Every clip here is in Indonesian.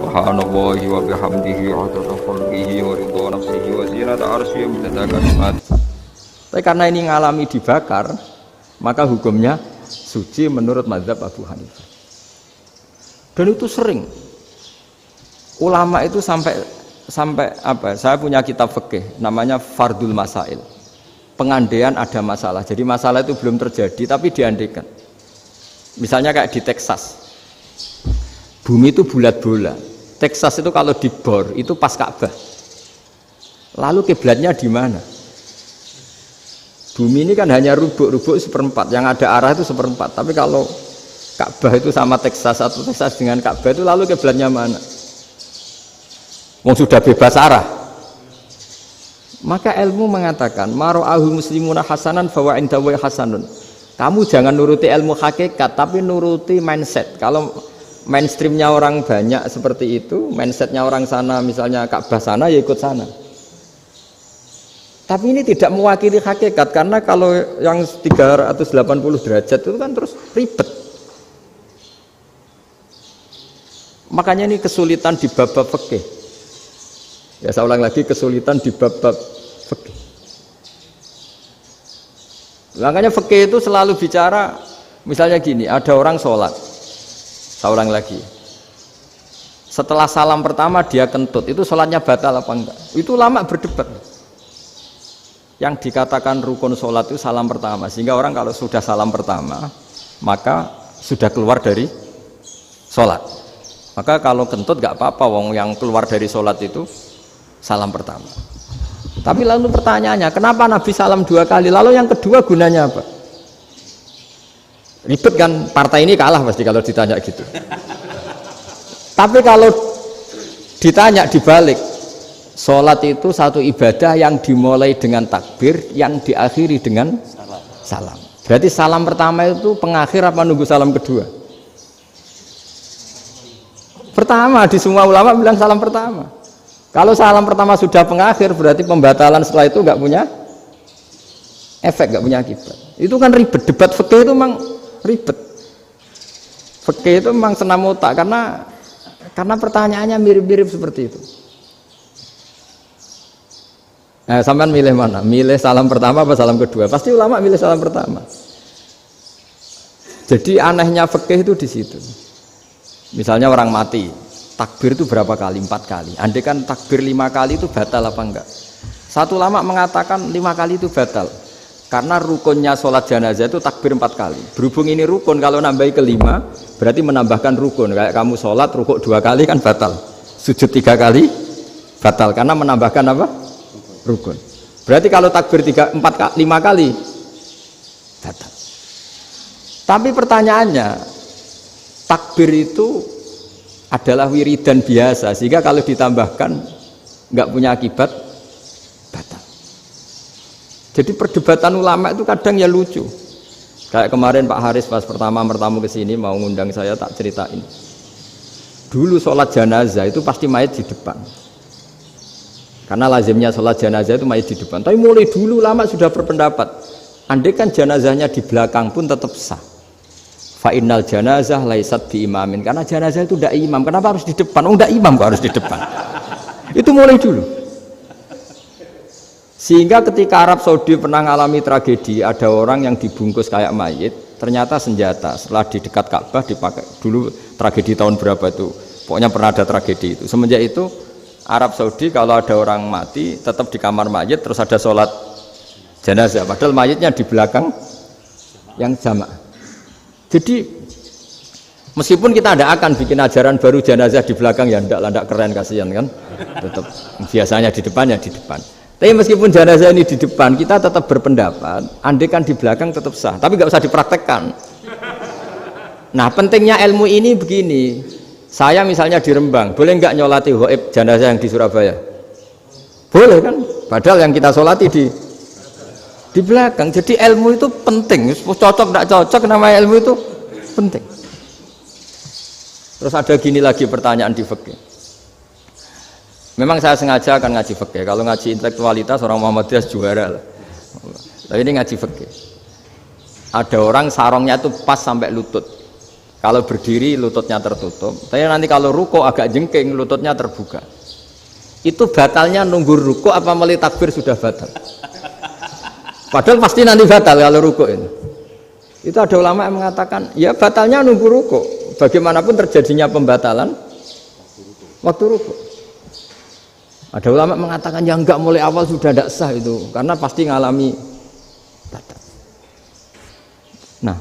subhanallahi wa bihamdihi adada khalqihi wa ridha nafsihi wa zinata arsyihi wa midada kalimatihi. Tapi karena ini ngalami dibakar, maka hukumnya suci menurut mazhab Abu Hanifah. Dan itu sering ulama itu sampai apa? Saya punya kitab fikih namanya Fardul Masail. Pengandaian ada masalah. Jadi masalah itu belum terjadi tapi diandaikan. Misalnya kayak di Texas. Bumi itu bulat bola. Texas itu kalau dibor itu pas Ka'bah. Lalu kiblatnya di mana? Bumi ini kan hanya rubuk-rubuk seperempat. Yang ada arah itu seperempat. Tapi kalau Ka'bah itu sama Texas atau Texas dengan Ka'bah itu lalu kiblatnya mana? Wong sudah bebas arah. Maka ilmu mengatakan mara'ahu muslimuna hasanan fa wa indahu hasanun. Kamu jangan nuruti ilmu hakikat tapi nuruti mindset. Kalau mainstreamnya orang banyak seperti itu, mindsetnya orang sana misalnya Ka'bah sana ya ikut sana. Tapi ini tidak mewakili hakikat karena kalau yang 380 derajat itu kan terus ribet. Makanya ini kesulitan di bab-bab fikih. Ya saya ulang lagi, kesulitan di bab-bab fikih. Makanya fikih itu selalu bicara misalnya gini, ada orang sholat. Saya ulang lagi. Setelah salam pertama dia kentut, itu sholatnya batal apa enggak? Itu lama berdebat. Yang dikatakan rukun sholat itu salam pertama. Sehingga orang kalau sudah salam pertama, maka sudah keluar dari sholat. Maka kalau kentut enggak apa-apa, wong yang keluar dari sholat itu salam pertama. Tapi lalu pertanyaannya, kenapa Nabi salam 2 kali? Lalu yang kedua gunanya apa? Ribet kan, partai ini kalah pasti kalau ditanya gitu. Tapi kalau ditanya dibalik, sholat itu satu ibadah yang dimulai dengan takbir, yang diakhiri dengan salam. Berarti salam pertama itu pengakhir apa nunggu salam kedua? Pertama, di semua ulama bilang salam pertama. Kalau salam pertama sudah pengakhir, berarti pembatalan setelah itu nggak punya efek, nggak punya akibat. Itu kan ribet, debat fikih itu memang ribet. Fikih itu memang senam otak karena pertanyaannya mirip-mirip seperti itu. Nah, sampean milih mana? Milih salam pertama apa salam kedua? Pasti ulama milih salam pertama. Jadi anehnya fikih itu di situ. Misalnya orang mati, takbir itu berapa kali? 4 kali. Andai kan takbir 5 kali itu batal apa enggak? Satu ulama mengatakan 5 kali itu batal. Karena rukunnya sholat jenazah itu takbir 4 kali. Berhubung ini rukun, kalau nambahi ke 5 berarti menambahkan rukun. Kayak kamu sholat rukuk 2 kali kan batal. Sujud 3 kali batal karena menambahkan apa? Rukun. Berarti kalau takbir 5 kali batal. Tapi pertanyaannya, takbir itu adalah wiridan biasa sehingga kalau ditambahkan nggak punya akibat batal. Jadi perdebatan ulama itu kadang ya lucu. Kayak kemarin Pak Haris pas pertama bertamu ke sini mau ngundang saya, tak ceritain. Dulu sholat jenazah itu pasti mayit di depan. Karena lazimnya sholat jenazah itu mayit di depan. Tapi mulai dulu ulama sudah berpendapat, andai kan jenazahnya di belakang pun tetap sah. Fa innal janazah laisat bi imamin. Karena jenazah itu tidak imam. Kenapa harus di depan? Oh, tidak imam kok harus di depan. Itu mulai dulu. Sehingga ketika Arab Saudi pernah mengalami tragedi, ada orang yang dibungkus kayak mayit, ternyata senjata. Setelah di dekat Ka'bah dipakai. Dulu tragedi tahun berapa itu? Pokoknya pernah ada tragedi itu. Semenjak itu Arab Saudi kalau ada orang mati tetap di kamar mayit, terus ada sholat jenazah. Padahal mayitnya di belakang yang jamaah. Jadi meskipun kita tidak akan bikin ajaran baru jenazah di belakang, ya tidak keren, kasihan kan. Tetap biasanya di depan ya di depan. Tapi meskipun jenazah ini di depan, kita tetap berpendapat andai kan di belakang tetap sah, tapi nggak usah dipraktekkan. Nah pentingnya ilmu ini begini, saya misalnya di Rembang, boleh nggak nyolati ghaib jenazah yang di Surabaya? Boleh kan, padahal yang kita solati di belakang. Jadi ilmu itu penting, cocok tidak cocok, nama ilmu itu penting. Terus ada gini lagi pertanyaan di fikih. Memang saya sengaja akan ngaji fikih. Kalau ngaji intelektualitas orang Muhammadiyah juara lah. Tapi ini ngaji fikih. Ada orang sarongnya itu pas sampai lutut. Kalau berdiri lututnya tertutup, tapi nanti kalau ruko agak jengking lututnya terbuka. Itu batalnya nunggu ruko apa mulai takbir sudah batal? Padahal pasti nanti batal kalau ruko ini. Itu ada ulama yang mengatakan, ya batalnya nunggu ruko. Bagaimanapun terjadinya pembatalan waktu ruko. Ada ulama mengatakan yang enggak mulai awal sudah tidak sah itu, karena pasti ngalami batal. Nah,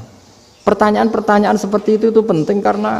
pertanyaan-pertanyaan seperti itu penting karena